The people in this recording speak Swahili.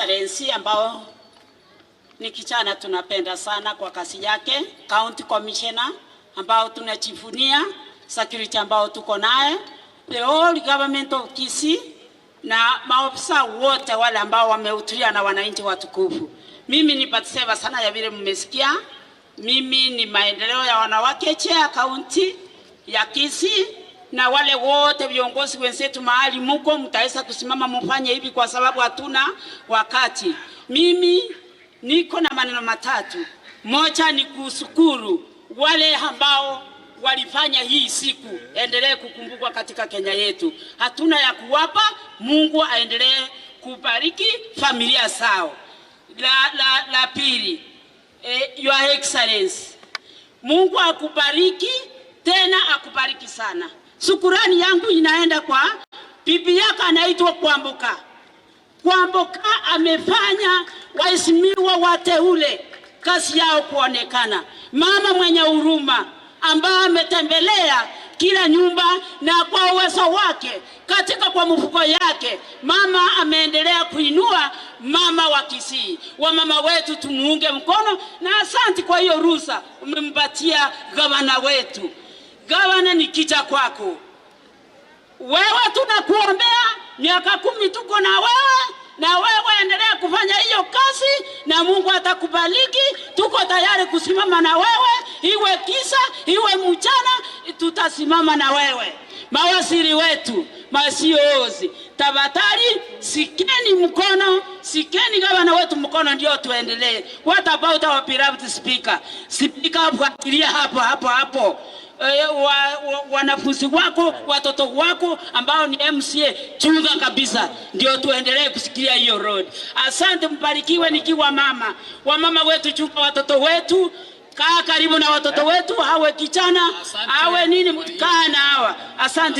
Excellency ambao ni kijana tunapenda sana kwa kazi yake, County Commissioner ambao tunajivunia, security ambao tuko naye, the whole government of Kisii na maofisa wote wale ambao wamehudhuria na wananchi watukufu. Mimi ni patiseva sana ya vile mmesikia. Mimi ni maendeleo ya wanawake chair county ya Kisii, na wale wote viongozi wenzetu mahali mko mtaweza kusimama mfanye hivi kwa sababu hatuna wakati. Mimi niko na maneno matatu. Moja ni kushukuru wale ambao walifanya hii siku endelee kukumbukwa katika Kenya yetu. Hatuna ya kuwapa, Mungu aendelee kubariki familia zao. La pili, Your Excellency, Mungu akubariki tena akubariki sana. Shukrani yangu inaenda kwa bibi yako anaitwa Kwamboka. Kwamboka amefanya waheshimiwa wateule kazi yao kuonekana. Mama mwenye huruma ambaye ametembelea kila nyumba na kwa uwezo wake katika kwa mfuko yake, mama ameendelea kuinua mama wa Kisii. Wa mama wetu tumuunge mkono, na asante kwa hiyo ruhusa umempatia gavana wetu. Gavana ni kija kwako. Wewe tunakuombea miaka 10 tuko na wewe, na wewe endelea kufanya hiyo kazi na Mungu atakubariki. Tuko tayari kusimama na wewe, iwe giza iwe mchana, tutasimama na wewe. Mawaziri wetu, masiozi, tafadhali sikeni mkono, sikeni gavana wetu mkono ndio tuendelee. What about our beloved speaker? Speaker fuatilia hapo. Wanafunzi wako, watoto wako ambao ni MCA, chunga kabisa ndio tuendelee kusikia hiyo road. Asante, mbarikiwe nikiwa mama. Wamama wetu, chunga watoto wetu, kaa karibu na watoto wetu, hawe kijana, hawe nini, kaa na hawa. Asante.